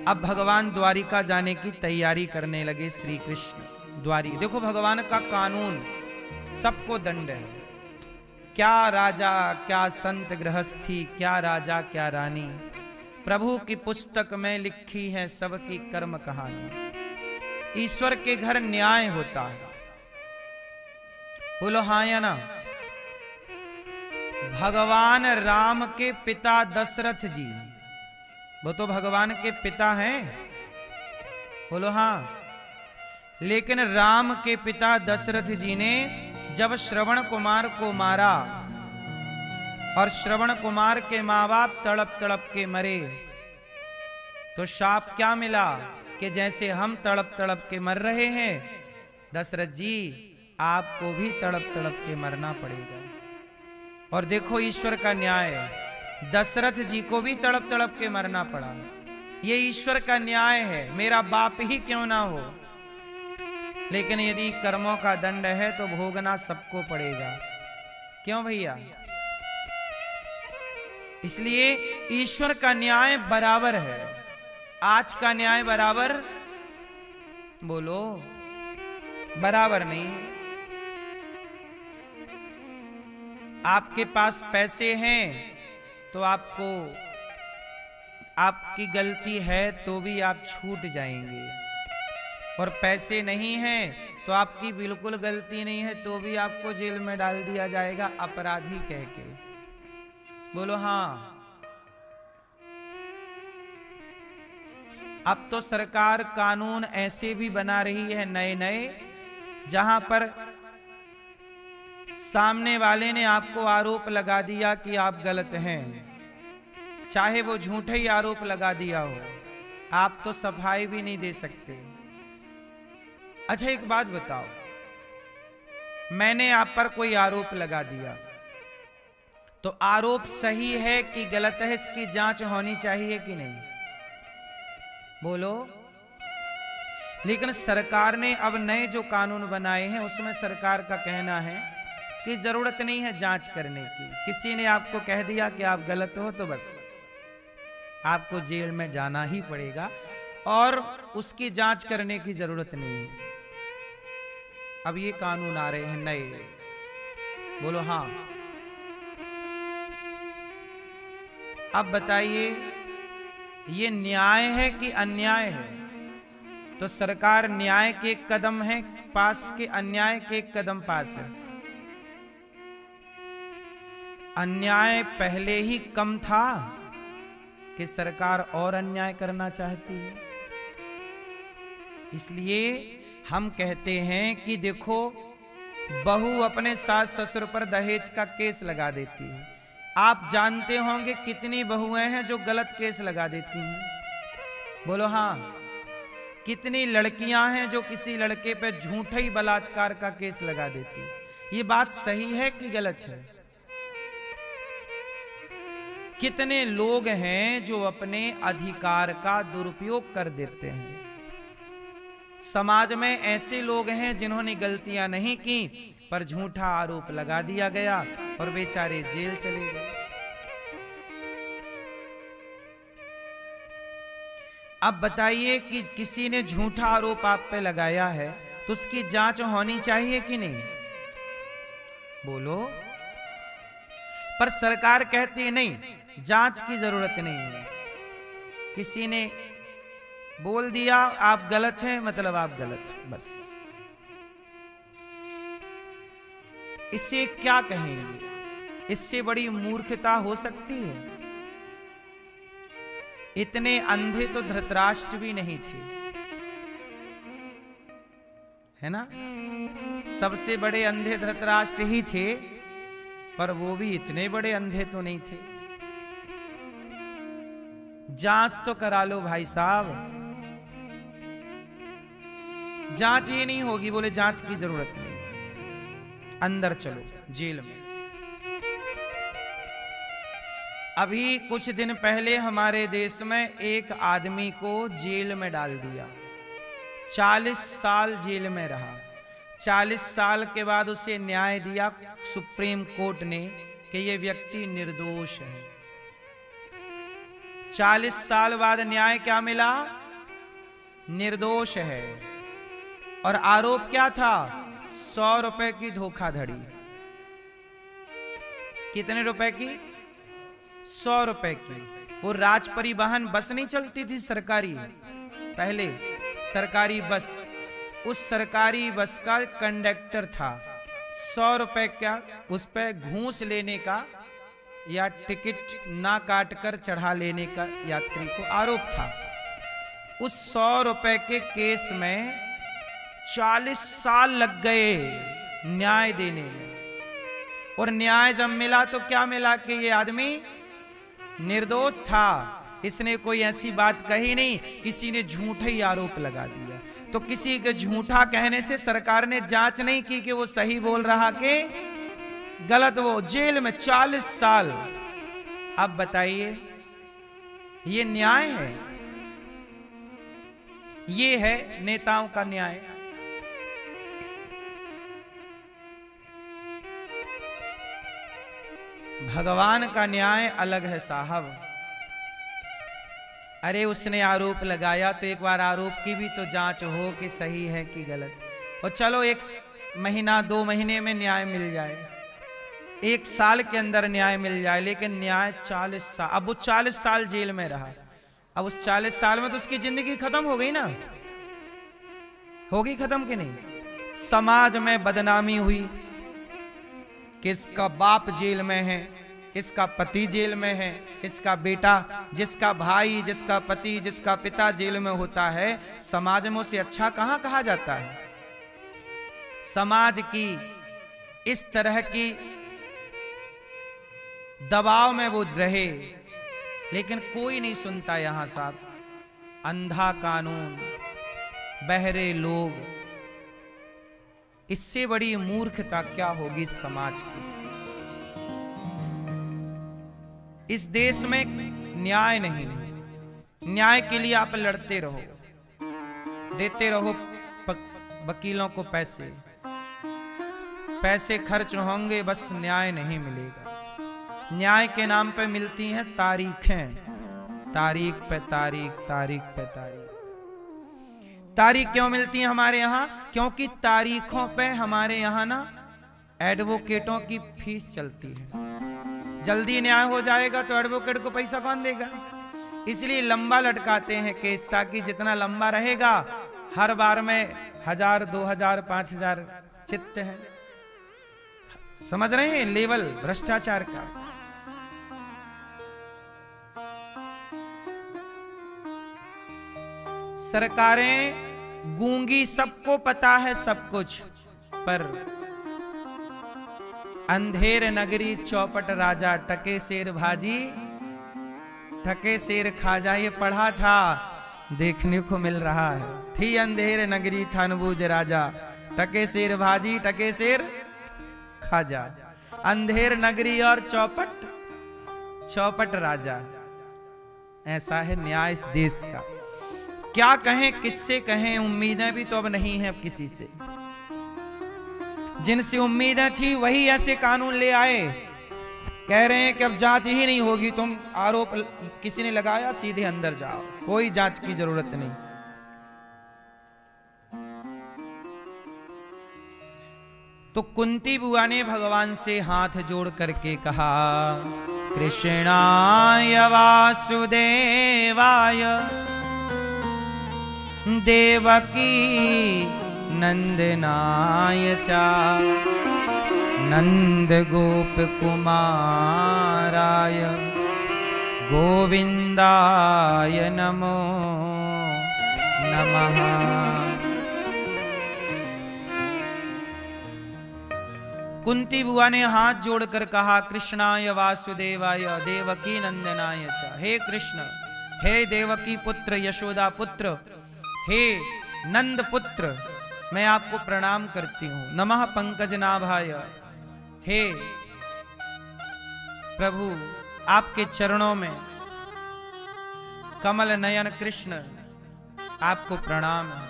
अब भगवान द्वारिका जाने की तैयारी करने लगे। श्री कृष्ण द्वारिका, देखो भगवान का कानून, सबको दंड है। क्या राजा क्या संत गृहस्थी, क्या राजा क्या रानी, प्रभु की पुस्तक में लिखी है सबकी कर्म कहानी। ईश्वर के घर न्याय होता है। बोलो हाँ या ना। भगवान राम के पिता दशरथ जी, वो तो भगवान के पिता हैं, बोलो हाँ। लेकिन राम के पिता दशरथ जी ने जब श्रवण कुमार को मारा और श्रवण कुमार के माँ बाप तड़प तड़प के मरे, तो शाप क्या मिला कि जैसे हम तड़प तड़प के मर रहे हैं, दशरथ जी आपको भी तड़प तड़प के मरना पड़ेगा। और देखो ईश्वर का न्याय, दशरथ जी को भी तड़प तड़प के मरना पड़ा। ये ईश्वर का न्याय है, मेरा बाप ही क्यों ना हो, लेकिन यदि कर्मों का दंड है तो भोगना सबको पड़ेगा। क्यों भैया? इसलिए ईश्वर का न्याय बराबर है। आज का न्याय बराबर, बोलो, बराबर नहीं है। आपके पास पैसे हैं तो आपको, आपकी गलती है तो भी आप छूट जाएंगे, और पैसे नहीं हैं तो आपकी बिल्कुल गलती नहीं है तो भी आपको जेल में डाल दिया जाएगा अपराधी कह के। बोलो हाँ। अब तो सरकार कानून ऐसे भी बना रही है नए नए, जहां पर सामने वाले ने आपको आरोप लगा दिया कि आप गलत हैं, चाहे वो झूठा ही आरोप लगा दिया हो, आप तो सफाई भी नहीं दे सकते। अच्छा एक बात बताओ, मैंने आप पर कोई आरोप लगा दिया, तो आरोप सही है कि गलत है, इसकी जांच होनी चाहिए कि नहीं? बोलो। लेकिन सरकार ने अब नए जो कानून बनाए हैं उसमें सरकार का कहना है कि जरूरत नहीं है जांच करने की। किसी ने आपको कह दिया कि आप गलत हो तो बस आपको जेल में जाना ही पड़ेगा, और उसकी जांच करने की जरूरत नहीं है। अब ये कानून आ रहे हैं नए, बोलो हाँ। अब बताइए ये न्याय है कि अन्याय है? तो सरकार न्याय के एक कदम है पास के अन्याय के एक कदम पास है। अन्याय पहले ही कम था कि सरकार और अन्याय करना चाहती है। इसलिए हम कहते हैं कि देखो, बहू अपने सास ससुर पर दहेज का केस लगा देती है। आप जानते होंगे कितनी बहुएं हैं जो गलत केस लगा देती हैं? बोलो हाँ। कितनी लड़कियां हैं जो किसी लड़के पे झूठा ही बलात्कार का केस लगा देती हैं? ये बात सही है कि गलत है? कितने लोग हैं जो अपने अधिकार का दुरुपयोग कर देते हैं? समाज में ऐसे लोग हैं जिन्होंने गलतियां नहीं की पर झूठा आरोप लगा दिया गया और बेचारे जेल चले गए। अब बताइए कि किसी ने झूठा आरोप आप पे लगाया है तो उसकी जांच होनी चाहिए कि नहीं? बोलो। पर सरकार कहती है नहीं, जांच की जरूरत नहीं है। किसी ने बोल दिया आप गलत हैं, मतलब आप गलत, बस। इसे क्या कहेंगे? इससे बड़ी मूर्खता हो सकती है? इतने अंधे तो धृतराष्ट्र भी नहीं थे, है ना? सबसे बड़े अंधे धृतराष्ट्र ही थे, पर वो भी इतने बड़े अंधे तो नहीं थे। जांच तो करा लो भाई साहब। जांच ये नहीं होगी, बोले जांच की जरूरत नहीं, अंदर चलो जेल में। अभी कुछ दिन पहले हमारे देश में एक आदमी को जेल में डाल दिया, 40 साल जेल में रहा। 40 साल के बाद उसे न्याय दिया सुप्रीम कोर्ट ने कि यह व्यक्ति निर्दोष है। 40 साल बाद न्याय क्या मिला? निर्दोष है। और आरोप क्या था? 100 रुपए की धोखाधड़ी। कितने रुपए की? 100 रुपए की। वो राज परिवहन बस नहीं चलती थी सरकारी, पहले सरकारी बस, उस सरकारी बस का कंडक्टर था। 100 रुपए क्या उस पे घूस लेने का या टिकट ना काटकर चढ़ा लेने का यात्री को आरोप था। उस 100 रुपए के केस में 40 साल लग गए न्याय देने में। और न्याय जब मिला तो क्या मिला कि ये आदमी निर्दोष था। इसने कोई ऐसी बात कही नहीं, किसी ने झूठा ही आरोप लगा दिया। तो किसी के झूठा कहने से सरकार ने जांच नहीं की कि वो सही बोल रहा कि गलत। वो जेल में 40 साल। अब बताइए, ये न्याय है? ये है नेताओं का न्याय? भगवान का न्याय अलग है साहब। अरे उसने आरोप लगाया तो एक बार आरोप की भी तो जांच हो कि सही है कि गलत। और चलो 1 महीना 2 महीने में न्याय मिल जाए, 1 साल के अंदर न्याय मिल जाए, लेकिन न्याय 40 साल। अब वो 40 साल जेल में रहा। अब उस 40 साल में तो उसकी जिंदगी खत्म हो गई ना? होगी खत्म कि नहीं? समाज में बदनामी हुई कि इसका बाप जेल में है, इसका पति जेल में है, इसका बेटा, जिसका भाई, जिसका पति, जिसका पिता जेल में होता है, समाज में उसे अच्छा कहां कहा जाता है? समाज की इस तरह की दबाव में वो रहे, लेकिन कोई नहीं सुनता यहां साहब। अंधा कानून, बहरे लोग, इससे बड़ी मूर्खता क्या होगी समाज की? इस देश में न्याय नहीं। न्याय के लिए आप लड़ते रहो, देते रहो वकीलों को पैसे, पैसे खर्च होंगे, बस न्याय नहीं मिलेगा। न्याय के नाम पे मिलती हैं तारीखें, तारीख पे तारीख, तारीख पे तारीख। तारीख क्यों मिलती है हमारे यहाँ? क्योंकि तारीखों पे हमारे यहाँ ना एडवोकेटों की फीस चलती है। जल्दी न्याय हो जाएगा तो एडवोकेट को पैसा कौन देगा? इसलिए लंबा लटकाते हैं केस, ताकि जितना लंबा रहेगा हर बार में 1000, 2000, 5000 चित्त है। समझ रहे हैं लेवल भ्रष्टाचार का? सरकारें गूंगी, सबको पता है सब कुछ, पर अंधेर नगरी चौपट राजा, टके शेर भाजी ठके शेर खा जा। ये पढ़ा था, देखने को मिल रहा है। थी अंधेर नगरी थानबूज राजा, टके शेर भाजी टके शेर खा जा। अंधेर नगरी और चौपट राजा, ऐसा है न्याय इस देश का। क्या कहें, किससे कहें? उम्मीदें भी तो अब नहीं है किसी से। जिनसे उम्मीदें थी वही ऐसे कानून ले आए, कह रहे हैं कि अब जांच ही नहीं होगी, तुम आरोप किसी ने लगाया सीधे अंदर जाओ, कोई जांच की जरूरत नहीं। तो कुंती बुआ ने भगवान से हाथ जोड़ करके कहा, कृष्णाय वासुदेवाय देवकी नंदनाय चा नंद गोप कुमाराय गोविंदाय नमो नमः। कुंती बुआ ने हाथ जोड़कर कहा, कृष्णाय वासुदेवाय देवकी नंदनाय च। हे कृष्ण, हे देवकी पुत्र, यशोदा पुत्र, हे नंद पुत्र, मैं आपको प्रणाम करती हूं। नमः पंकज नाभाय, हे प्रभु आपके चरणों में कमल नयन कृष्ण, आपको प्रणाम है।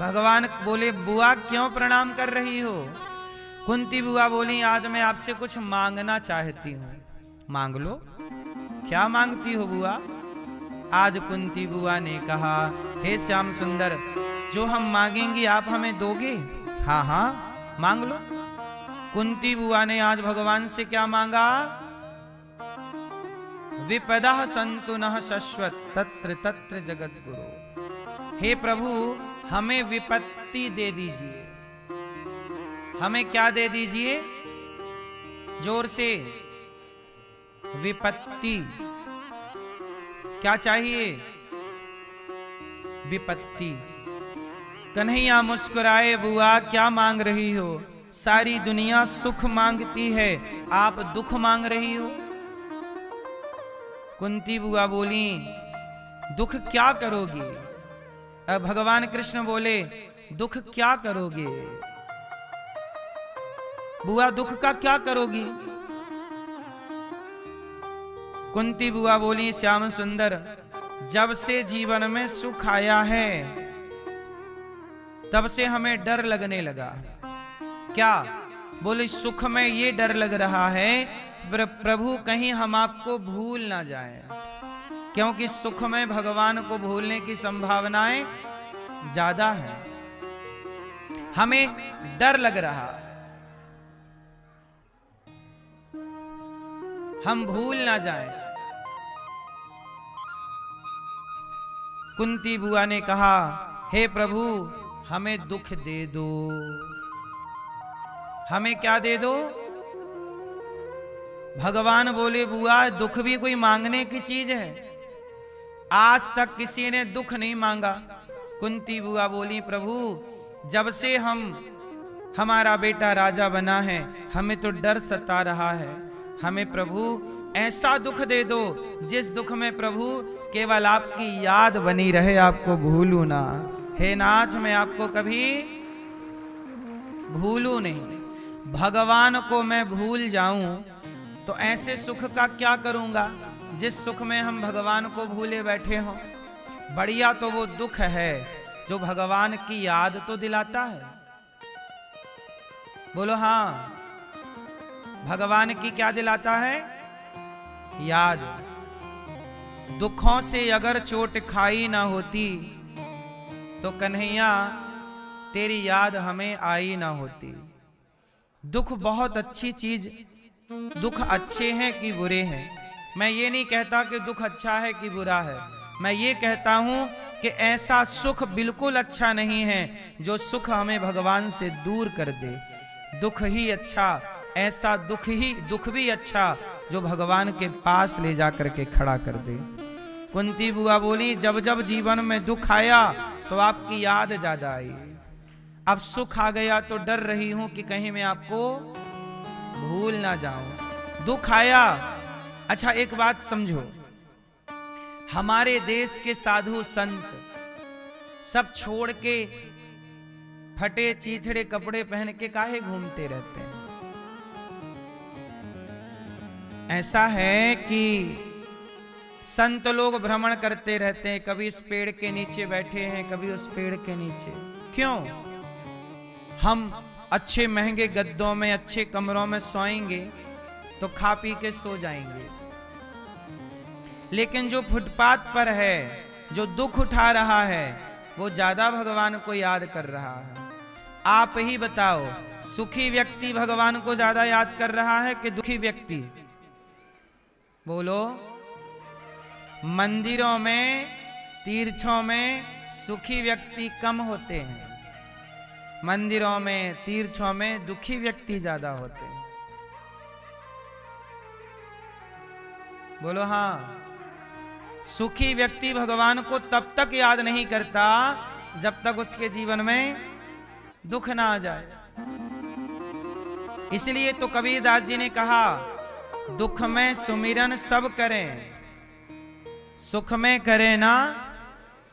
भगवान बोले, बुआ क्यों प्रणाम कर रही हो? कुंती बुआ बोली, आज मैं आपसे कुछ मांगना चाहती हूं। मांग लो। क्या मांगती हो बुआ? आज कुंती बुआ ने कहा, हे श्याम सुंदर, जो हम मांगेंगे आप हमें दोगे? हाँ हाँ मांग लो। कुंती बुआ ने आज भगवान से क्या मांगा? विपदा संतु नः शश्वत तत्र तत्र जगत गुरु। हे प्रभु, हमें विपत्ति दे दीजिए। हमें क्या दे दीजिए? जोर से, विपत्ति। क्या चाहिए? विपत्ति। कन्हैया मुस्कुराए, बुआ क्या मांग रही हो? सारी दुनिया सुख मांगती है, आप दुख मांग रही हो। कुंती बुआ बोली, दुख क्या करोगी? अब भगवान कृष्ण बोले, दुख क्या करोगे? बुआ दुख का क्या करोगी? कुंती बुआ बोली, श्याम सुंदर, जब से जीवन में सुख आया है तब से हमें डर लगने लगा। क्या? बोले सुख में ये डर लग रहा है प्रभु कहीं हम आपको भूल ना जाएं, क्योंकि सुख में भगवान को भूलने की संभावनाएं ज्यादा है। हमें डर लग रहा, हम भूल ना जाएं। कुंती बुआ ने कहा, हे प्रभु हमें दुख दे दो। हमें क्या दे दो? भगवान बोले, बुआ दुख भी कोई मांगने की चीज है? आज तक किसी ने दुख नहीं मांगा। कुंती बुआ बोली, प्रभु जब से हमारा बेटा राजा बना है हमें तो डर सता रहा है। हमें प्रभु ऐसा दुख दे दो जिस दुख में प्रभु केवल आपकी याद बनी रहे, आपको भूलू ना। हे नाथ, मैं आपको कभी भूलू नहीं। भगवान को मैं भूल जाऊं तो ऐसे सुख का क्या करूंगा जिस सुख में हम भगवान को भूले बैठे हों। बढ़िया तो वो दुख है जो भगवान की याद तो दिलाता है। बोलो हाँ, भगवान की क्या दिलाता है? याद। दुखों से अगर चोट खाई ना होती तो कन्हैया तेरी याद हमें आई ना होती। दुख बहुत अच्छी चीज, दुख अच्छे हैं कि बुरे हैं? मैं ये नहीं कहता कि दुख अच्छा है कि बुरा है। मैं ये कहता हूं कि ऐसा सुख बिल्कुल अच्छा नहीं है जो सुख हमें भगवान से दूर कर दे। दुख ही अच्छा, ऐसा दुख भी अच्छा जो भगवान के पास ले जा करके खड़ा कर दे। कुंती बुआ बोली, जब जब जीवन में दुख आया तो आपकी याद ज्यादा आई। अब सुख आ गया तो डर रही हूं कि कहीं मैं आपको भूल ना जाऊं। दुख आया, अच्छा एक बात समझो, हमारे देश के साधु संत सब छोड़ के फटे चीथड़े कपड़े पहन के काहे घूमते रहते हैं? ऐसा है कि संत लोग भ्रमण करते रहते हैं, कभी इस पेड़ के नीचे बैठे हैं, कभी उस पेड़ के नीचे। क्यों? हम अच्छे महंगे गद्दों में, अच्छे कमरों में सोएंगे तो खा पी के सो जाएंगे, लेकिन जो फुटपाथ पर है, जो दुख उठा रहा है, वो ज्यादा भगवान को याद कर रहा है। आप ही बताओ, सुखी व्यक्ति भगवान को ज्यादा याद कर रहा है कि दुखी व्यक्ति? बोलो। मंदिरों में, तीर्थों में सुखी व्यक्ति कम होते हैं, मंदिरों में, तीर्थों में दुखी व्यक्ति ज्यादा होते हैं। बोलो हाँ। सुखी व्यक्ति भगवान को तब तक याद नहीं करता जब तक उसके जीवन में दुख ना आ जाए। इसलिए तो कबीरदास जी ने कहा, दुख में सुमिरन सब करें, सुख में करें ना।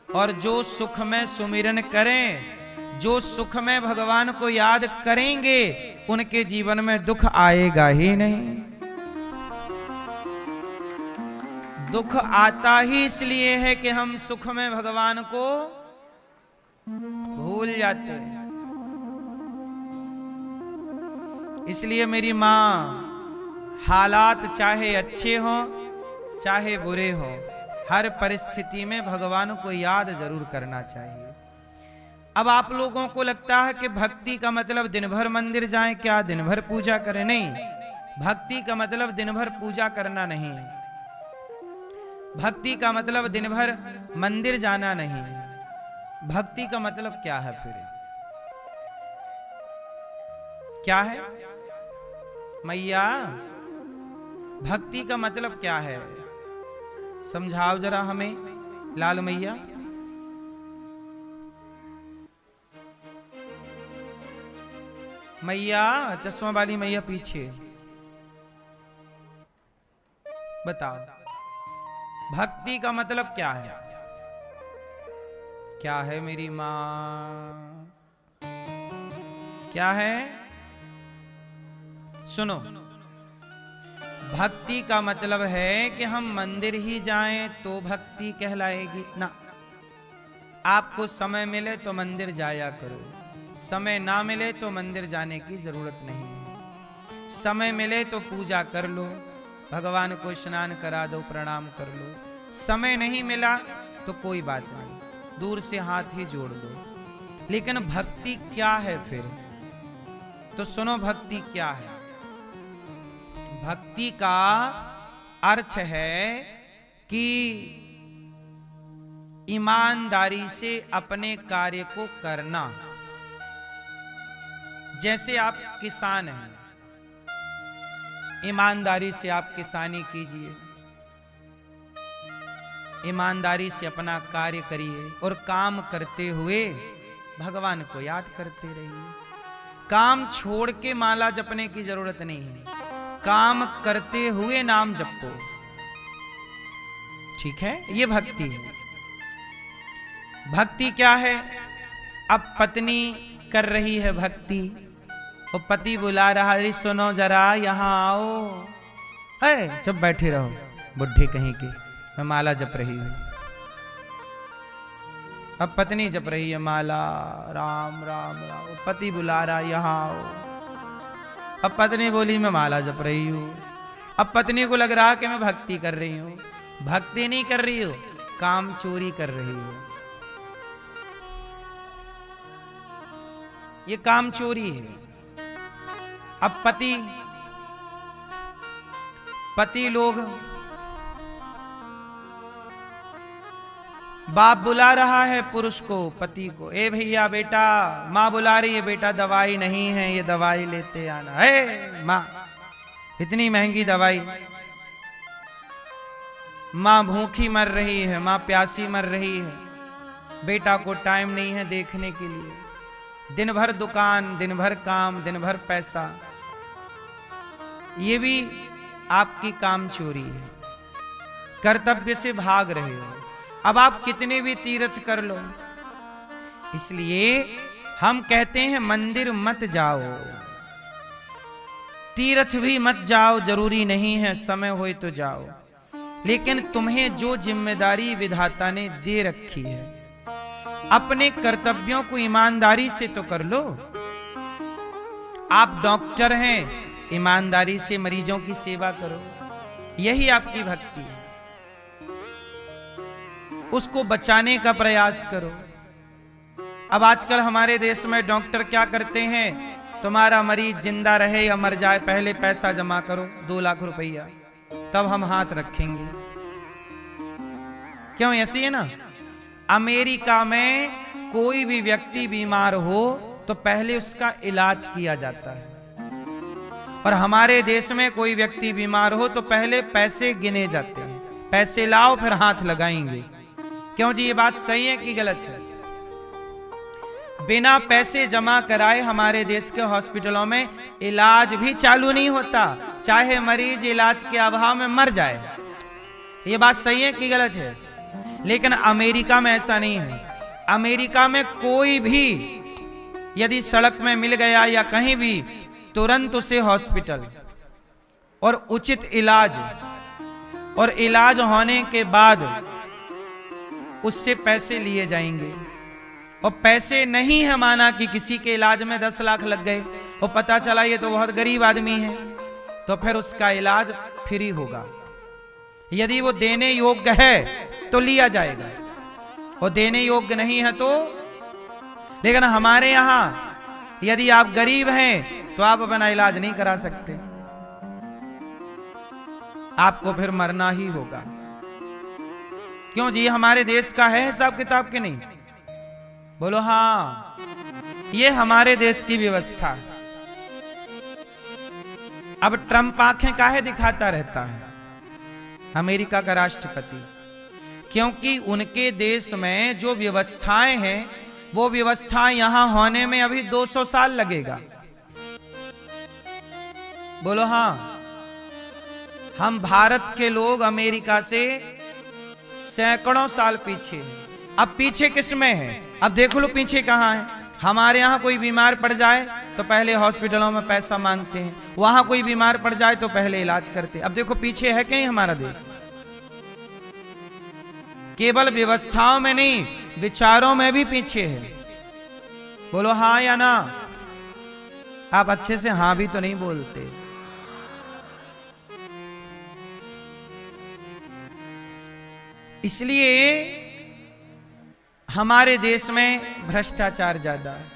और जो सुख में सुमिरन करें, जो सुख में भगवान को याद करेंगे, उनके जीवन में दुख आएगा ही नहीं। दुख आता ही इसलिए है कि हम सुख में भगवान को भूल जाते हैं। इसलिए मेरी मां, हालात चाहे अच्छे हों चाहे बुरे हों, हर परिस्थिति में भगवान को याद जरूर करना चाहिए। अब आप लोगों को लगता है कि भक्ति का मतलब दिन भर मंदिर जाएं, क्या दिन भर पूजा करें? नहीं, भक्ति का मतलब दिन भर पूजा करना नहीं है। भक्ति का मतलब दिन भर मंदिर जाना नहीं है। भक्ति का मतलब क्या है फिर? क्या है मैया? भक्ति का मतलब क्या है? समझाओ जरा हमें, लाल मैया। मैया, चश्मा वाली मैया पीछे बताओ, भक्ति का मतलब क्या है? क्या है मेरी मां? क्या है? सुनो, भक्ति का मतलब है कि हम मंदिर ही जाएं तो भक्ति कहलाएगी ना। आपको समय मिले तो मंदिर जाया करो, समय ना मिले तो मंदिर जाने की जरूरत नहीं है। समय मिले तो पूजा कर लो, भगवान को स्नान करा दो, प्रणाम कर लो। समय नहीं मिला तो कोई बात नहीं, दूर से हाथ ही जोड़ दो। लेकिन भक्ति क्या है फिर? तो सुनो, भक्ति क्या है? भक्ति का अर्थ है कि ईमानदारी से अपने कार्य को करना। जैसे आप किसान हैं, ईमानदारी से आप किसानी कीजिए, ईमानदारी से अपना कार्य करिए और काम करते हुए भगवान को याद करते रहिए। काम छोड़ के माला जपने की जरूरत नहीं है, काम करते हुए नाम जपो। ठीक है, ये भक्ति है। भक्ति क्या है? अब पत्नी कर रही है भक्ति, और पति बुला रहा है, सुनो जरा यहां आओ। है, चुप बैठे रहो बुढ़े कहीं के, मैं माला जप रही हूं। अब पत्नी जप रही है माला, राम राम राम, पति बुला रहा यहां आओ। अब पत्नी बोली मैं माला जप रही हूं। अब पत्नी को लग रहा कि मैं भक्ति कर रही हूं। भक्ति नहीं कर रही हो, काम चोरी कर रही हो। ये काम चोरी है। अब पति लोग, बाप बुला रहा है पुरुष को, पति को, ए भैया बेटा, माँ बुला रही है बेटा दवाई नहीं है, ये दवाई लेते आना है। माँ, इतनी महंगी दवाई, माँ भूखी मर रही है, माँ प्यासी मर रही है, बेटा को टाइम नहीं है देखने के लिए। दिन भर दुकान, दिन भर काम, दिन भर पैसा, ये भी आपकी काम चोरी है। कर्तव्य से भाग रहे हो। अब आप कितने भी तीर्थ कर लो, इसलिए हम कहते हैं मंदिर मत जाओ, तीर्थ भी मत जाओ, जरूरी नहीं है, समय होए तो जाओ। लेकिन तुम्हें जो जिम्मेदारी विधाता ने दे रखी है, अपने कर्तव्यों को ईमानदारी से तो कर लो। आप डॉक्टर हैं, ईमानदारी से मरीजों की सेवा करो, यही आपकी भक्ति है। उसको बचाने का प्रयास करो। अब आजकल हमारे देश में डॉक्टर क्या करते हैं, तुम्हारा मरीज जिंदा रहे या मर जाए, पहले पैसा जमा करो 2 लाख रुपया, तब हम हाथ रखेंगे। क्यों ऐसी है ना? अमेरिका में कोई भी व्यक्ति बीमार हो तो पहले उसका इलाज किया जाता है, और हमारे देश में कोई व्यक्ति बीमार हो तो पहले पैसे गिने जाते हैं, पैसे लाओ फिर हाथ लगाएंगे। क्यों जी, ये बात सही है कि गलत है? बिना पैसे जमा कराए हमारे देश के हॉस्पिटलों में इलाज भी चालू नहीं होता, चाहे मरीज इलाज के अभाव में मर जाए। ये बात सही है कि गलत है? लेकिन अमेरिका में ऐसा नहीं है। अमेरिका में कोई भी यदि सड़क में मिल गया या कहीं भी, तुरंत उसे हॉस्पिटल और उचित इलाज, और इलाज होने के बाद उससे पैसे लिए जाएंगे। और पैसे नहीं है, माना कि किसी के इलाज में 10 लाख लग गए और पता चला ये तो बहुत गरीब आदमी है, तो फिर उसका इलाज फ्री होगा। यदि वो देने योग्य है तो लिया जाएगा, और देने योग्य नहीं है तो। लेकिन हमारे यहां यदि आप गरीब हैं तो आप अपना इलाज नहीं करा सकते, आपको फिर मरना ही होगा। क्यों जी, हमारे देश का है हिसाब किताब के नहीं? बोलो हाँ, ये हमारे देश की व्यवस्था है। अब ट्रंप आंखें काहे दिखाता रहता है, अमेरिका का राष्ट्रपति? क्योंकि उनके देश में जो व्यवस्थाएं हैं वो व्यवस्थाएं यहां होने में अभी 200 साल लगेगा। बोलो हाँ। हम भारत के लोग अमेरिका से सैकड़ों साल पीछे हैं। अब पीछे किस में है? अब देख लो पीछे कहां है। हमारे यहां कोई बीमार पड़ जाए तो पहले हॉस्पिटलों में पैसा मांगते हैं, वहां कोई बीमार पड़ जाए तो पहले इलाज करते हैं। अब देखो पीछे है कि नहीं हमारा देश? केवल व्यवस्थाओं में नहीं, विचारों में भी पीछे है। बोलो हाँ या ना? आप अच्छे से हाँ भी तो नहीं बोलते। इसलिए हमारे देश में भ्रष्टाचार ज्यादा है।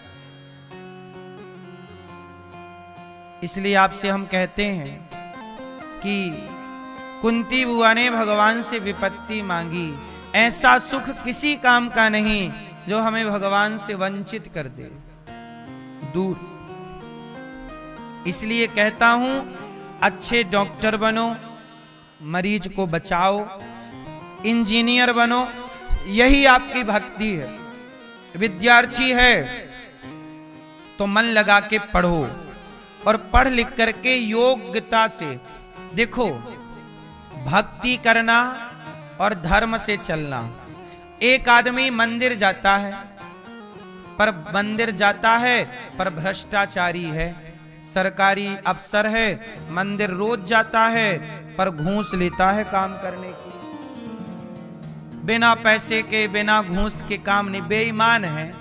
इसलिए आपसे हम कहते हैं कि कुंती बुआ ने भगवान से विपत्ति मांगी, ऐसा सुख किसी काम का नहीं जो हमें भगवान से वंचित कर दे, दूर। इसलिए कहता हूं, अच्छे डॉक्टर बनो, मरीज को बचाओ, इंजीनियर बनो, यही आपकी भक्ति है। विद्यार्थी है तो मन लगा के पढ़ो, और पढ़ लिख करके योग्यता से देखो, भक्ति करना और धर्म से चलना। एक आदमी मंदिर जाता है पर भ्रष्टाचारी है, सरकारी अफसर है, मंदिर रोज जाता है पर घूस लेता है काम करने की, बिना पैसे के बिना घूस के काम नहीं, बेईमान है।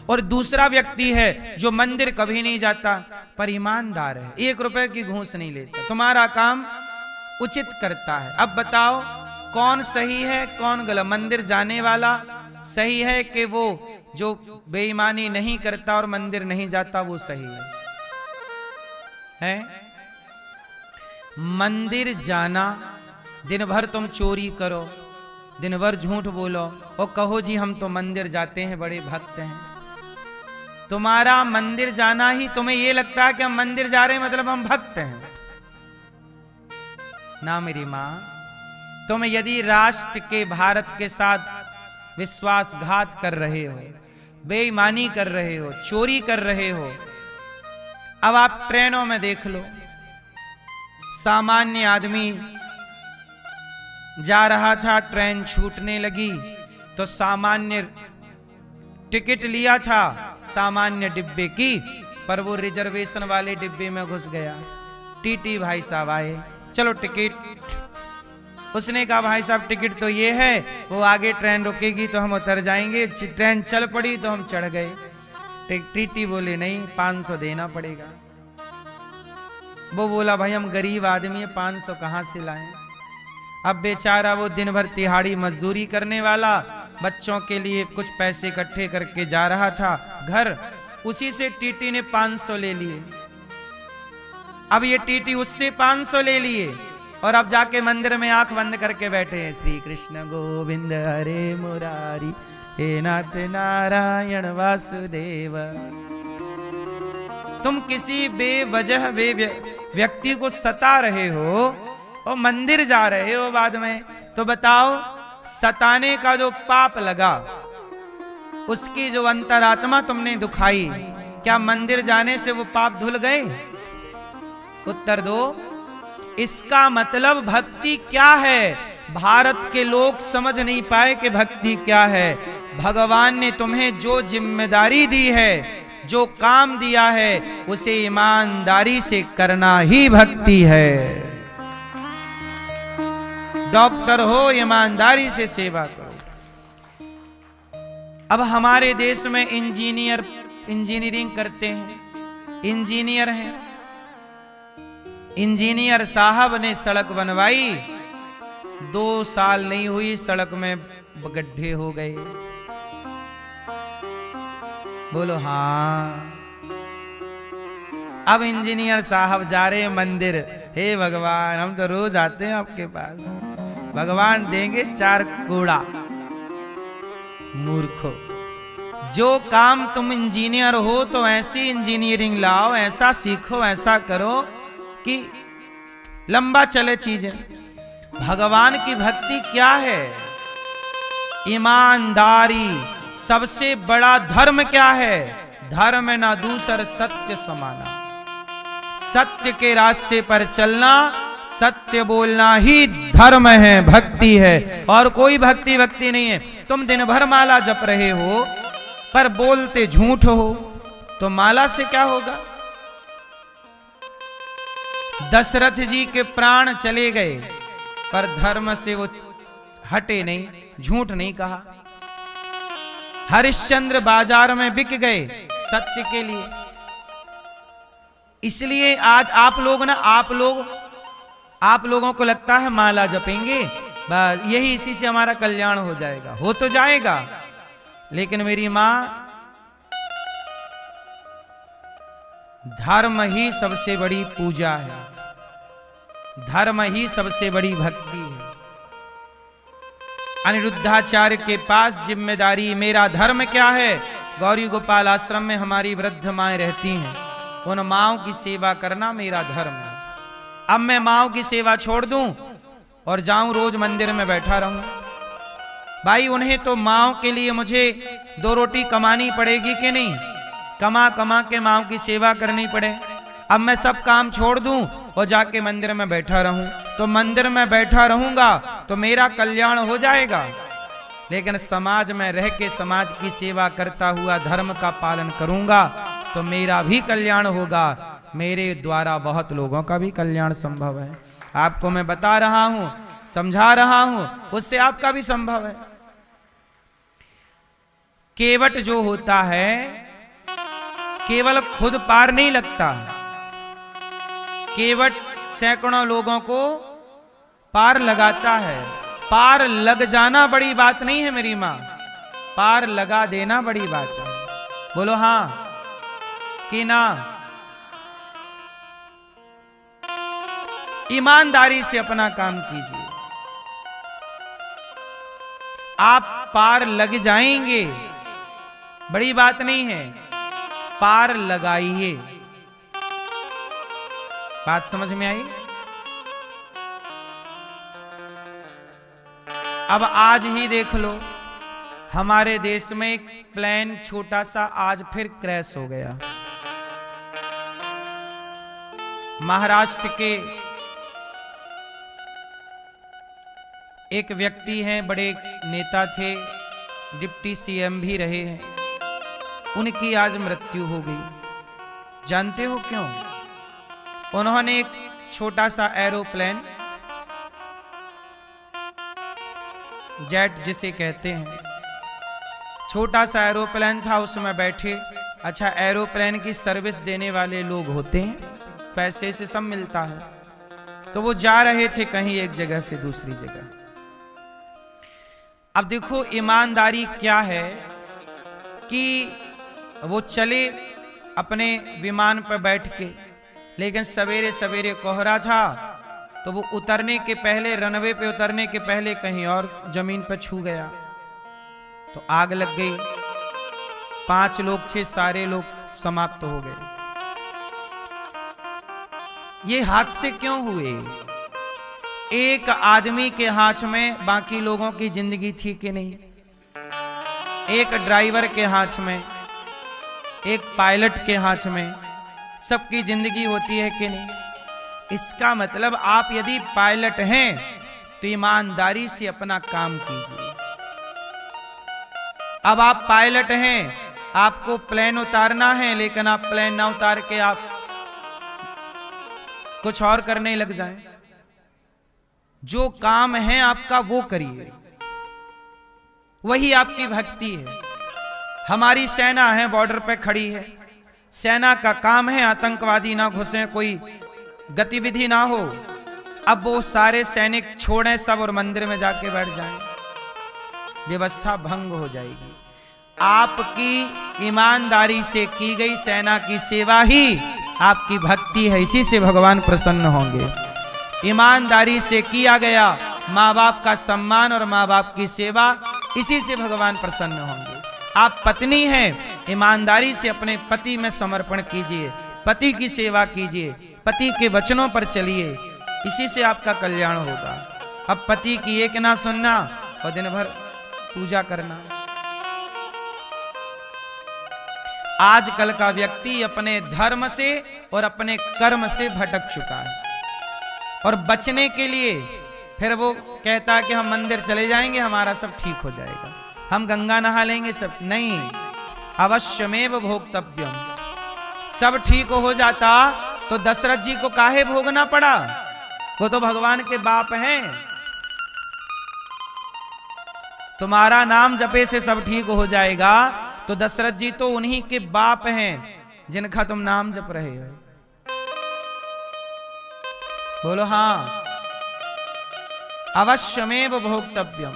और दूसरा व्यक्ति है जो मंदिर कभी नहीं जाता पर ईमानदार है, 1 रुपए की घूस नहीं लेता, तुम्हारा काम उचित करता है। अब बताओ कौन सही है कौन गलत? मंदिर जाने वाला सही है कि वो जो बेईमानी नहीं करता और मंदिर नहीं जाता वो सही है? मंदिर जाना, दिन भर तुम चोरी करो, दिन भर झूठ बोलो और कहो जी हम तो मंदिर जाते हैं, बड़े भक्त हैं। तुम्हारा मंदिर जाना ही, तुम्हें ये लगता है कि हम मंदिर जा रहे हैं मतलब हम भक्त हैं ना मेरी मां। तुम यदि राष्ट्र के, भारत के साथ विश्वासघात कर रहे हो, बेईमानी कर रहे हो, चोरी कर रहे हो। अब आप ट्रेनों में देख लो, सामान्य आदमी जा रहा था, ट्रेन छूटने लगी तो सामान्य टिकट लिया था सामान्य डिब्बे की, पर वो रिजर्वेशन वाले डिब्बे में घुस गया। टीटी भाई साहब आए, चलो टिकट। उसने कहा भाई साहब टिकट तो ये है, वो आगे ट्रेन रुकेगी तो हम उतर जाएंगे। ट्रेन चल पड़ी तो हम चढ़ गए। टीटी बोले नहीं, 500 देना पड़ेगा। वो बोला भाई हम गरीब आदमी है, 500 कहां से लाएं? अब बेचारा वो दिन भर तिहाड़ी मजदूरी करने वाला बच्चों के लिए कुछ पैसे इकट्ठे करके जा रहा था घर, उसी से टीटी ने 500 ले लिए। अब ये टीटी उससे 500 ले लिए और अब जाके मंदिर में आंख बंद करके बैठे हैं, श्री कृष्ण गोविंद हरे मुरारी, हे नाथ नारायण वासुदेव। तुम किसी बेवजह व्यक्ति को सता रहे हो और मंदिर जा रहे हो बाद में, तो बताओ सताने का जो पाप लगा, उसकी जो अंतरात्मा तुमने दुखाई, क्या मंदिर जाने से वो पाप धुल गए? उत्तर दो। इसका मतलब भक्ति क्या है? भारत के लोग समझ नहीं पाए कि भक्ति क्या है। भगवान ने तुम्हें जो जिम्मेदारी दी है, जो काम दिया है, उसे ईमानदारी से करना ही भक्ति है। डॉक्टर हो, ईमानदारी से सेवा करो। अब हमारे देश में इंजीनियरिंग करते हैं, इंजीनियर हैं। इंजीनियर साहब ने सड़क बनवाई, 2 साल नहीं हुई सड़क में गड्ढे हो गए। बोलो हाँ। अब इंजीनियर साहब जा रहे हैं मंदिर। हे भगवान, हम तो रोज आते हैं आपके पास, भगवान देंगे 4 कूड़ा। मूर्खो, जो काम तुम इंजीनियर हो तो ऐसी इंजीनियरिंग लाओ, ऐसा सीखो, ऐसा करो कि लंबा चले चीजें। भगवान की भक्ति क्या है? ईमानदारी। सबसे बड़ा धर्म क्या है? धर्म ना दूसर सत्य समाना। सत्य के रास्ते पर चलना, सत्य बोलना ही धर्म है, भक्ति है, और कोई भक्ति नहीं है। तुम दिन भर माला जप रहे हो पर बोलते झूठ हो तो माला से क्या होगा? दशरथ जी के प्राण चले गए पर धर्म से वो हटे नहीं, झूठ नहीं कहा। हरिश्चंद्र बाजार में बिक गए सत्य के लिए। इसलिए आज आप लोगों को लगता है माला जपेंगे बस यही, इसी से हमारा कल्याण हो जाएगा। हो तो जाएगा, लेकिन मेरी मां, धर्म ही सबसे बड़ी पूजा है, धर्म ही सबसे बड़ी भक्ति है। अनिरुद्धाचार्य के पास जिम्मेदारी, मेरा धर्म क्या है? गौरी गोपाल आश्रम में हमारी वृद्ध माएं रहती हैं, उन माओं की सेवा करना मेरा धर्म है। अब मैं माओं की सेवा छोड़ दूं और जाऊं रोज मंदिर में बैठा रहूं? भाई, उन्हें तो माओं के लिए मुझे 2 रोटी कमानी पड़ेगी कि नहीं? कमा कमा के माओं की सेवा करनी पड़े। अब मैं सब काम छोड़ दूं और जाके मंदिर में बैठा रहूं, तो मंदिर में बैठा रहूंगा तो मेरा कल्याण हो जाएगा, लेकिन समाज में रह के समाज की सेवा करता हुआ धर्म का पालन करूंगा तो मेरा भी कल्याण होगा। मेरे द्वारा बहुत लोगों का भी कल्याण संभव है। आपको मैं बता रहा हूं, समझा रहा हूं, उससे आपका भी संभव है। केवट जो होता है केवल खुद पार नहीं लगता, केवट सैकड़ों लोगों को पार लगाता है। पार लग जाना बड़ी बात नहीं है मेरी मां, पार लगा देना बड़ी बात है। बोलो हां कि ना? ईमानदारी से अपना काम कीजिए, आप पार लग जाएंगे, बड़ी बात नहीं है, पार लगाइए। बात समझ में आई? अब आज ही देख लो, हमारे देश में एक प्लेन छोटा सा आज फिर क्रैश हो गया। महाराष्ट्र के एक व्यक्ति हैं, बड़े नेता थे, डिप्टी सीएम भी रहे हैं, उनकी आज मृत्यु हो गई। जानते हो क्यों? उन्होंने एक छोटा सा एरोप्लेन, जेट जिसे कहते हैं, छोटा सा एरोप्लेन था, उसमें बैठे। अच्छा, एरोप्लेन की सर्विस देने वाले लोग होते हैं, पैसे से सब मिलता है, तो वो जा रहे थे कहीं एक जगह से दूसरी जगह। अब देखो ईमानदारी क्या है कि वो चले अपने विमान पर बैठ के, लेकिन सवेरे सवेरे कोहरा था तो वो उतरने के पहले, रनवे पे उतरने के पहले कहीं और जमीन पर छू गया तो आग लग गई। 5 लोग थे, सारे लोग समाप्त हो गए। ये हादसे क्यों हुए? एक आदमी के हाथ में बाकी लोगों की जिंदगी थी कि नहीं? एक ड्राइवर के हाथ में, एक पायलट के हाथ में सबकी जिंदगी होती है कि नहीं? इसका मतलब आप यदि पायलट हैं तो ईमानदारी से अपना काम कीजिए। अब आप पायलट हैं, आपको प्लेन उतारना है, लेकिन आप प्लेन ना उतार के आप कुछ और करने लग जाएं। जो काम है आपका वो करिए, वही आपकी भक्ति है। हमारी सेना है, बॉर्डर पे खड़ी है, सेना का काम है आतंकवादी ना घुसे, कोई गतिविधि ना हो। अब वो सारे सैनिक छोड़ें सब और मंदिर में जाके बैठ जाएं। व्यवस्था भंग हो जाएगी। आपकी ईमानदारी से की गई सेना की सेवा ही आपकी भक्ति है, इसी से भगवान प्रसन्न होंगे। ईमानदारी से किया गया माँ बाप का सम्मान और माँ बाप की सेवा, इसी से भगवान प्रसन्न होंगे। आप पत्नी हैं, ईमानदारी से अपने पति में समर्पण कीजिए, पति की सेवा कीजिए, पति के वचनों पर चलिए, इसी से आपका कल्याण होगा। अब पति की एक ना सुनना और दिन भर पूजा करना। आजकल का व्यक्ति अपने धर्म से और अपने कर्म से भटक चुका है, और बचने के लिए फिर वो कहता है कि हम मंदिर चले जाएंगे, हमारा सब ठीक हो जाएगा, हम गंगा नहा लेंगे, सब नहीं। अवश्यमेव भोक्तव्यम। सब ठीक हो जाता तो दशरथ जी को काहे भोगना पड़ा? वो तो भगवान के बाप हैं। तुम्हारा नाम जपे से सब ठीक हो जाएगा, तो दशरथ जी तो उन्हीं के बाप हैं जिनका तुम नाम जप रहे हो। बोलो हाँ। अवश्यमेव भोक्तव्यम,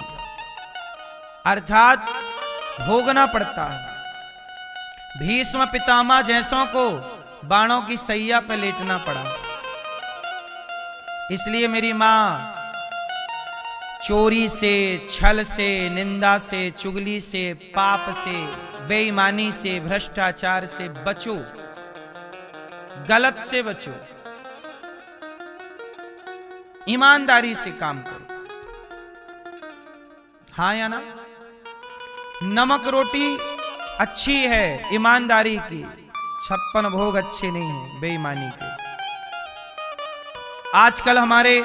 अर्थात भोगना पड़ता है। भीष्म पितामह जैसों को बाणों की सैया पर लेटना पड़ा। इसलिए मेरी मां चोरी से, छल से, निंदा से, चुगली से, पाप से, बेईमानी से, भ्रष्टाचार से बचो, गलत से बचो, ईमानदारी से काम करो। हाँ या ना? नमक रोटी अच्छी है ईमानदारी की, 56 भोग अच्छे नहीं है बेईमानी के। आजकल हमारे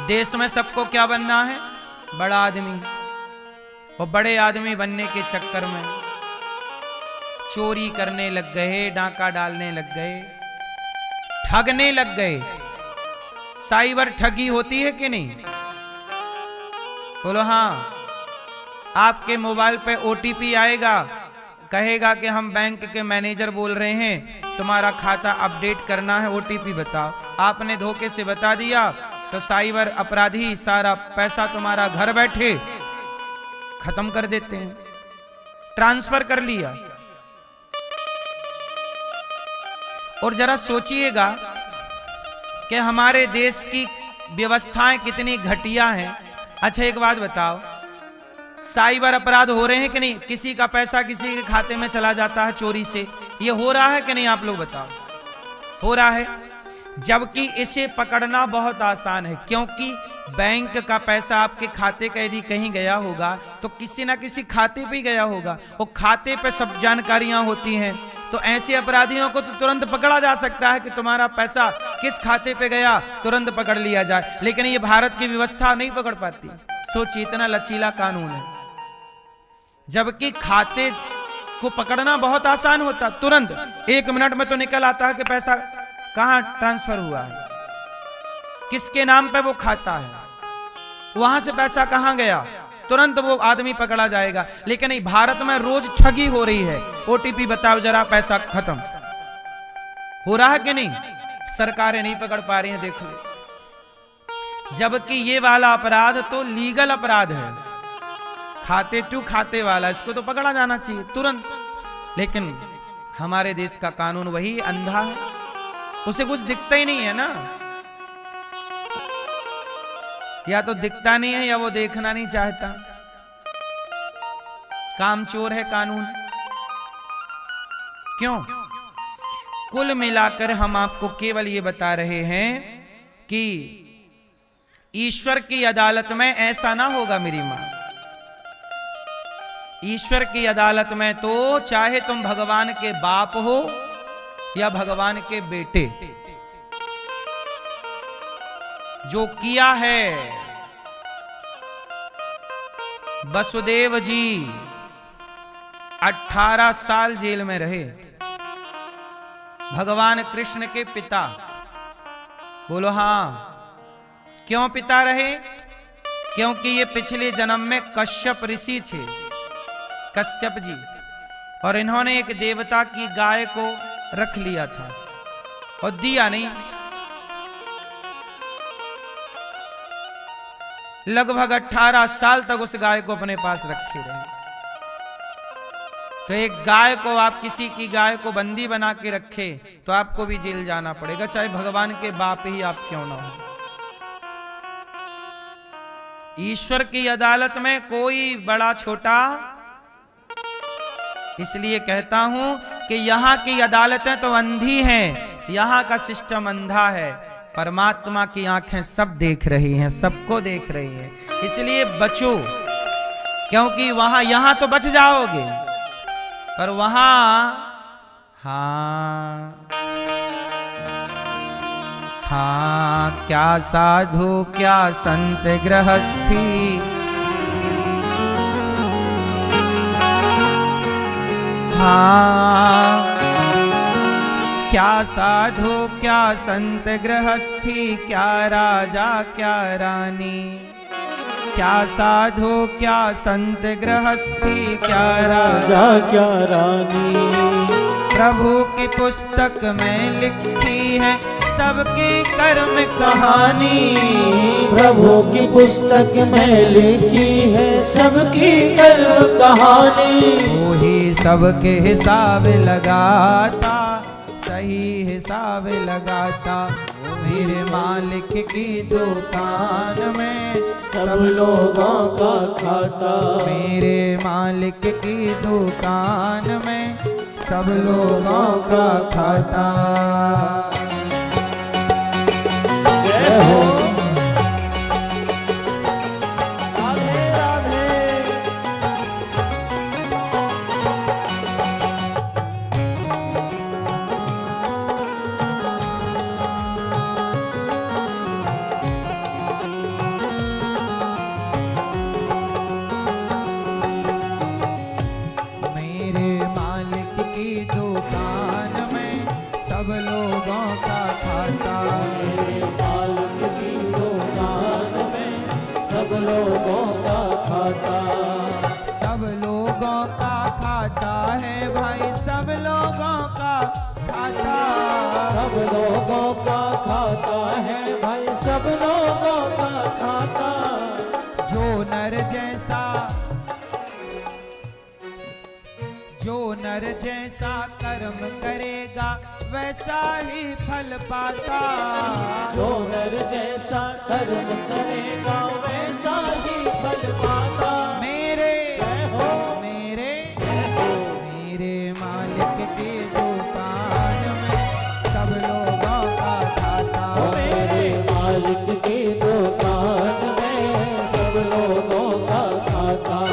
देश में सबको क्या बनना है? बड़ा आदमी। और बड़े आदमी बनने के चक्कर में चोरी करने लग गए, डाका डालने लग गए, ठगने लग गए। साइबर ठगी होती है कि नहीं? बोलो हाँ। आपके मोबाइल पे ओटीपी आएगा, कहेगा कि हम बैंक के मैनेजर बोल रहे हैं, तुम्हारा खाता अपडेट करना है, ओटीपी बताओ। आपने धोखे से बता दिया तो साइबर अपराधी सारा पैसा तुम्हारा घर बैठे खत्म कर देते हैं। ट्रांसफर कर लिया। और जरा सोचिएगा कि हमारे देश की व्यवस्थाएं कितनी घटिया हैं। अच्छा एक बात बताओ, साइबर अपराध हो रहे हैं कि नहीं? किसी का पैसा किसी के खाते में चला जाता है चोरी से, ये हो रहा है कि नहीं? आप लोग बताओ। हो रहा है, जबकि इसे पकड़ना बहुत आसान है, क्योंकि बैंक का पैसा आपके खाते का यदि कहीं गया होगा तो किसी ना किसी खाते पे गया होगा, और खाते पे सब जानकारियां होती हैं। तो ऐसे अपराधियों को तो तुरंत पकड़ा जा सकता है कि तुम्हारा पैसा किस खाते पे गया, तुरंत पकड़ लिया जाए। लेकिन ये भारत की व्यवस्था नहीं पकड़ पाती। सोचिए, इतना लचीला कानून है, जबकि खाते को पकड़ना बहुत आसान होता, तुरंत 1 मिनट में तो निकल आता है कि पैसा कहां ट्रांसफर हुआ है, किसके नाम पे वो खाता है, वहां से पैसा कहां गया, तुरंत वो आदमी पकड़ा जाएगा। लेकिन नहीं, भारत में रोज ठगी हो रही है। ओटीपी बताओ जरा, पैसा खत्म। हो रहा है कि नहीं? सरकारें नहीं पकड़ पा रही हैं, देख लो। जबकि ये वाला अपराध तो लीगल अपराध है, खाते टू खाते वाला, इसको तो पकड़ा जाना चाहिए तुरंत। लेकिन हमारे देश का कानून वही अंधा है, उसे कुछ दिखता ही नहीं है ना। या तो दिखता नहीं है या वो देखना नहीं चाहता। कामचोर है कानून। क्यों? कुल मिलाकर हम आपको केवल ये बता रहे हैं कि ईश्वर की अदालत में ऐसा ना होगा मेरी मां। ईश्वर की अदालत में तो चाहे तुम भगवान के बाप हो या भगवान के बेटे, जो किया है, वसुदेव जी 18 साल जेल में रहे, भगवान कृष्ण के पिता। बोलो हाँ। क्यों पिता रहे? क्योंकि ये पिछले जन्म में कश्यप ऋषि थे, कश्यप जी, और इन्होंने एक देवता की गाय को रख लिया था और दिया नहीं। लगभग 18 साल तक उस गाय को अपने पास रखे रहे। तो एक गाय को आप किसी की गाय को बंदी बना के रखे तो आपको भी जेल जाना पड़ेगा, चाहे भगवान के बाप ही आप क्यों ना हो। ईश्वर की अदालत में कोई बड़ा छोटा, इसलिए कहता हूं कि यहां की अदालतें तो अंधी हैं, यहां का सिस्टम अंधा है। परमात्मा की आंखें सब देख रही हैं, सबको देख रही हैं, इसलिए बचो, क्योंकि वहां, यहां तो बच जाओगे पर वहां हाँ क्या साधु क्या संत गृहस्थी, हाँ क्या साधु क्या संत गृहस्थी, क्या राजा क्या रानी, क्या साधु क्या संत गृहस्थी, क्या राजा क्या रानी। प्रभु की पुस्तक में लिखी है सबकी कर्म कहानी, प्रभु की पुस्तक में लिखी है सबकी कर्म कहानी। वो ही सबके हिसाब लगाता, सही हिसाब लगाता, मेरे मालिक की दुकान में सब लोगों का खाता, मेरे मालिक की दुकान में सब लोगों का खाता। जय हो राधे राधे। मेरे मालिक की दुकान में सब लोगों का खाता, मेरे मालिक की दुकान में सब लोगों का खाता, सब लोगों का खाता है भाई, सब लोगों का खाता, सब लोगों का खाता है भाई, सब लोगों का खाता। जो नर जैसा, जो नर जैसा कर्म करेगा वैसा ही फल पाता, जो नर जैसा कर्म करेगा वैसा ही फल पाता। मेरे हो मेरे मेरे मालिक की दुकान में सब लोगों का खाता, मेरे मालिक की दुकान में सब लोगों का खाता।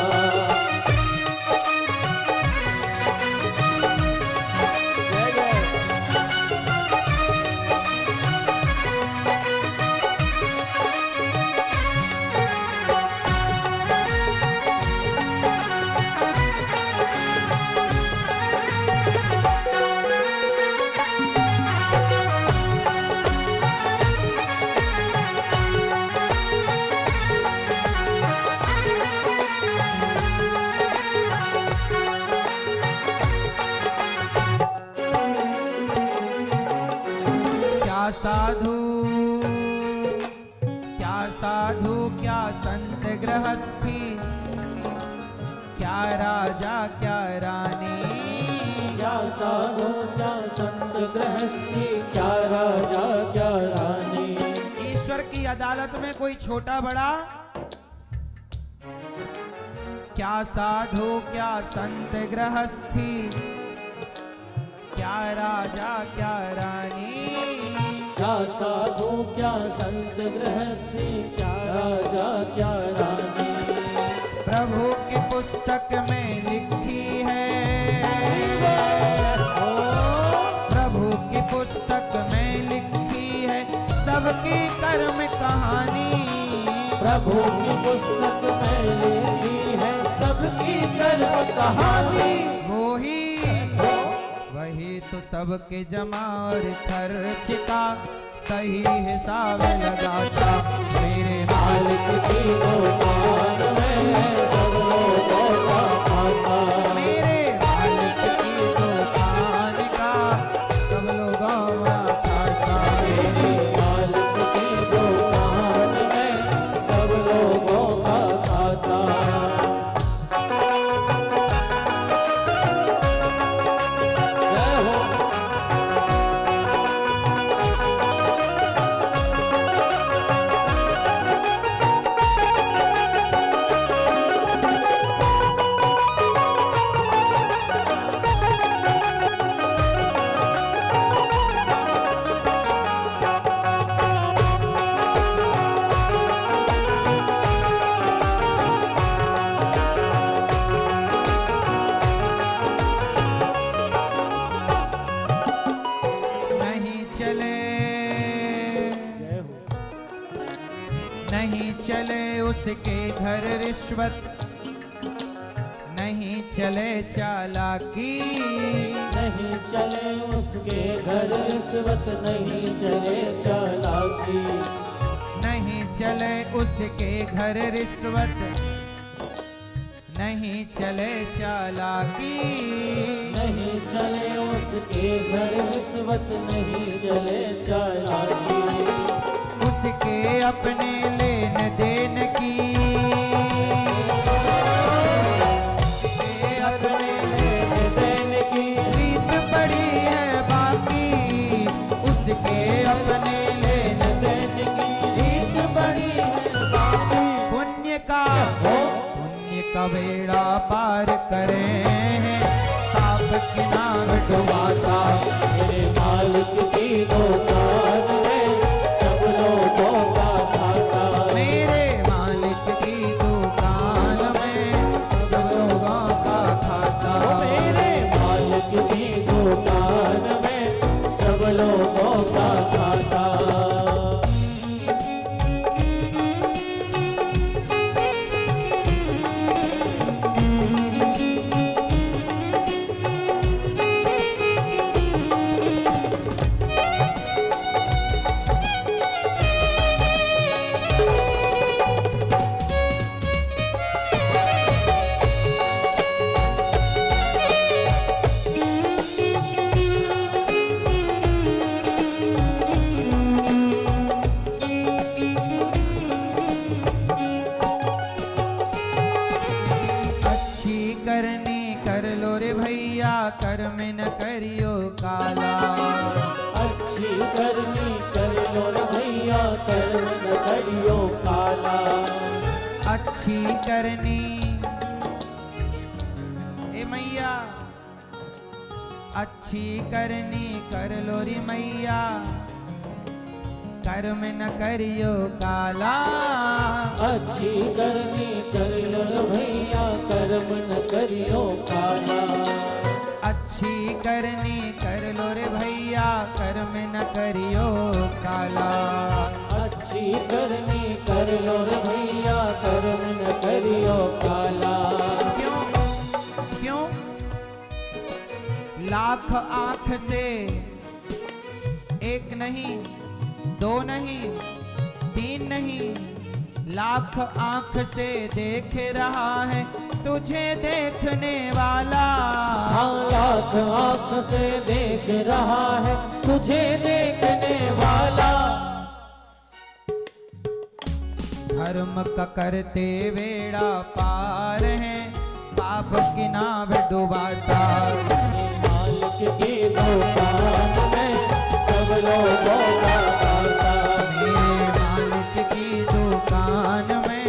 क्या साधु क्या साधु क्या संत गृहस्थी, क्या राजा क्या रानी, क्या साधु क्या संत गृहस्थी, क्या राजा क्या रानी। ईश्वर की अदालत में कोई छोटा बड़ा, क्या साधु क्या संत गृहस्थी, क्या राजा क्या रानी, क्या साधु क्या संत गृहस्थी, क्या राजा क्या रानी। प्रभु की पुस्तक में लिखी है, प्रभु की पुस्तक में लिखी है सबकी कर्म कहानी, प्रभु की पुस्तक में लिखी है सबकी कर्म कहानी। वही तो सबके जमा और खर्च का सही हिसाब लगाता, मेरे मालिक की दुकान में सब लोगों का खाता, मेरे मालिक की दुकान का सब लोगों का खाता, मेरे मालिक की दुकान में सब लोगों चले उसके घर रिश्वत, नहीं चले चालाकी। नहीं चले उसके घर रिश्वत, नहीं चले चालाकी। नहीं चले उसके घर रिश्वत, नहीं चले चालाकी। नहीं चले उसके घर रिश्वत, नहीं चले चालाकी। उसके अपने लेन देन की, अपने लेन देन की रीत पड़ी है बाकी। उसके अपने लेन देन की रीत बड़ी है बाकी। पुण्य का बेड़ा पार करें, पाप की नाव डुबाता। मेरे मालिक की दुकान में सब लोगों का खाता। मेरे मालिक की दुकान में सब लोगों का खाता। मेरे मालिक की दुकान में सब लोगों का खाता। कर्म न करियो काला। अच्छी करनी कर लो रे भैया, कर्म न करियो काला। अच्छी करनी ए मैया, अच्छी करनी कर लो रे मैया, कर्म न करियो काला। अच्छी करनी कर लो रे भैया, कर्म न करियो काला। अच्छी करनी कर लो रे भैया, कर्म न करियो काला। अच्छी करनी कर लो रे भैया, कर्म न करियो काला। क्यों क्यों? लाख आंख से एक नहीं, दो नहीं, तीन नहीं, लाख आंख से देख रहा है तुझे देखने वाला। हाँ, लाख आंख से देख रहा है तुझे देखने वाला। धर्म का करते बेड़ा पार है, पाप की नाव डुबाता। मालिक की दुकान में सब लोगों का खाता। मेरे मालिक की दुकान में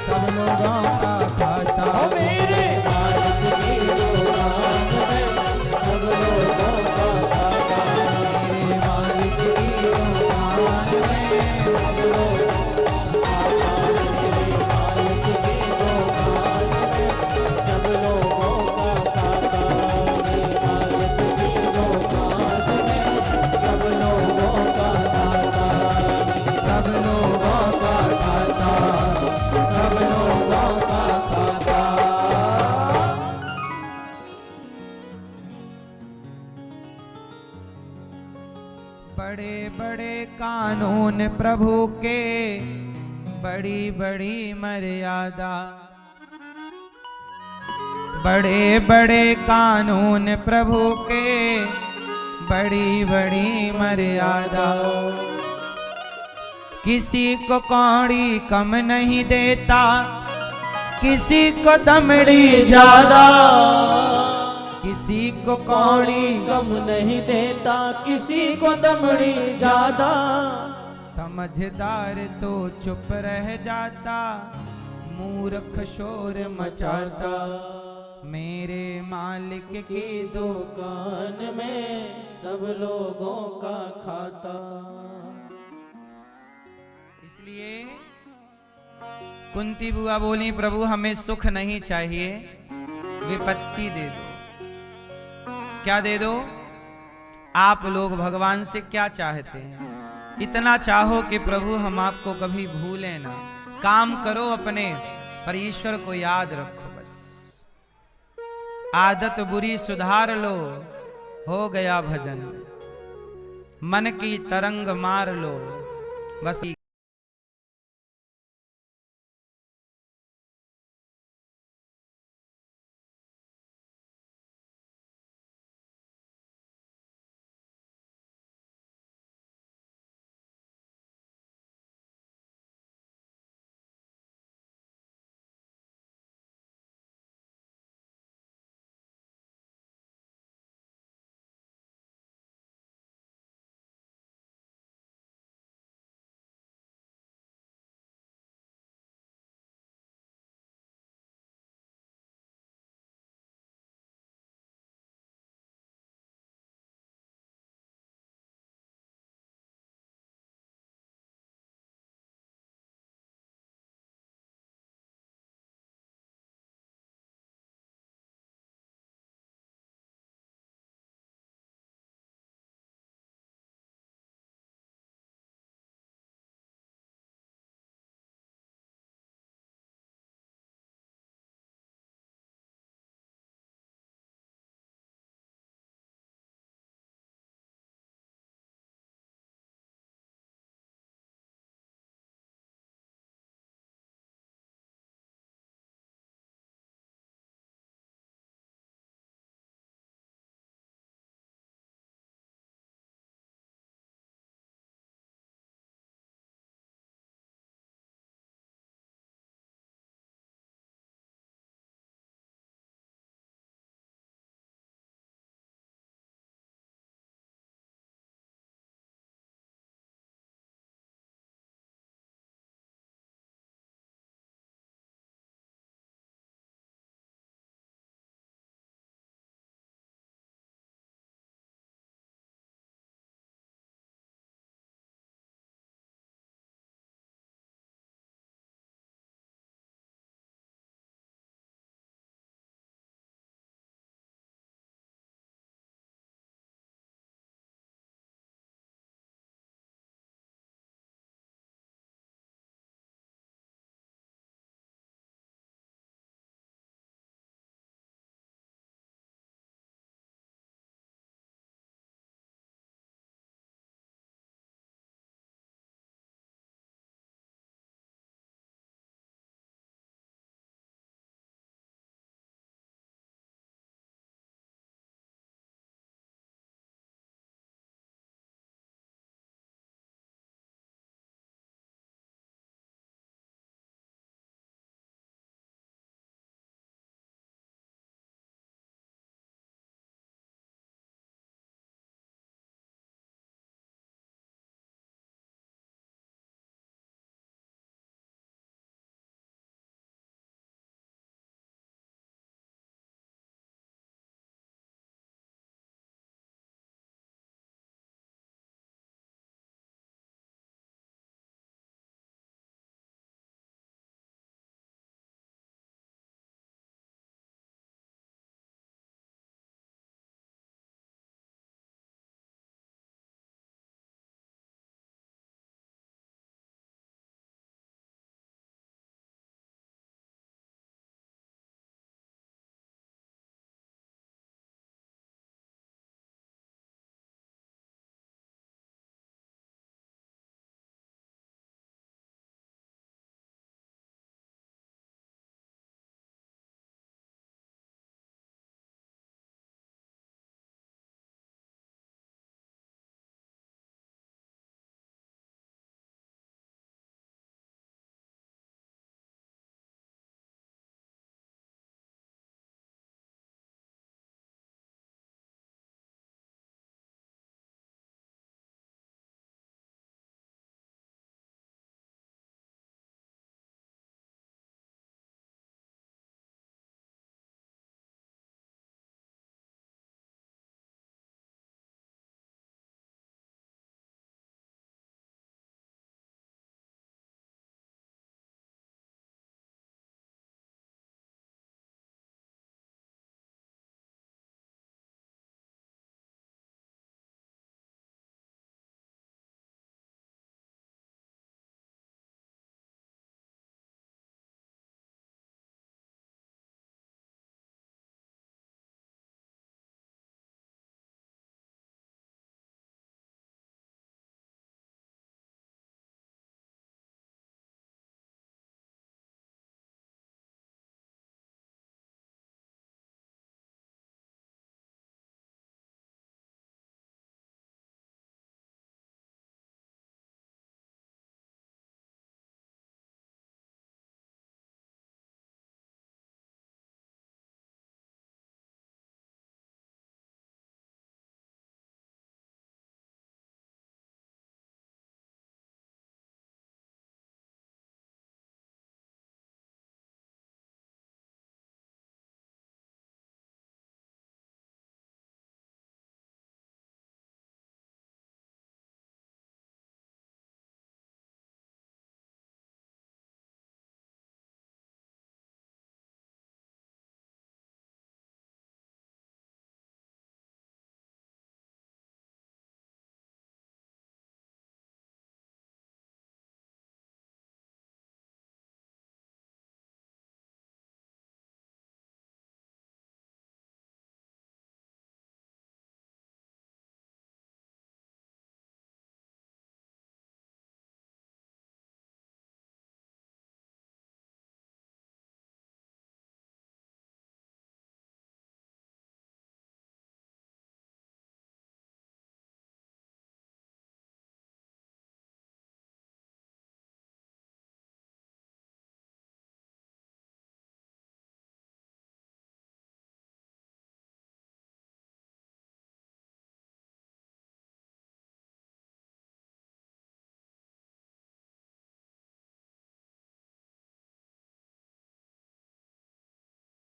सब लोगों का खाता। मेरे मालिक की दुकान में सब लोगों का खाता। मेरे मालिक की दुकान में सब लोगों मेरे मालिक की दुकान में सब लोगों का खाता। मेरे मालिक की दुकान में सब लोगों का खाता। सब लोगों का खाता, सब लोगों का खाता। बड़े बड़े कानून प्रभु के, बड़ी बड़ी मर्यादा। बड़े बड़े कानून प्रभु के, बड़ी बड़ी मर्यादा। किसी को कौड़ी कम नहीं देता, किसी को दमड़ी ज्यादा। किसी को कौड़ी कम नहीं देता, किसी को दमड़ी ज्यादा। समझदार तो चुप रह जाता, मूर्ख शोर मचाता। मेरे मालिक की दुकान में सब लोगों का खाता। इसलिए कुंती बुआ बोली, प्रभु हमें सुख नहीं चाहिए, विपत्ति दे दो। क्या दे दो? आप लोग भगवान से क्या चाहते हैं? इतना चाहो कि प्रभु हम आपको कभी भूलें ना, काम करो अपने, पर ईश्वर को याद रखो बस। आदत बुरी सुधार लो, हो गया भजन। मन की तरंग मार लो बस।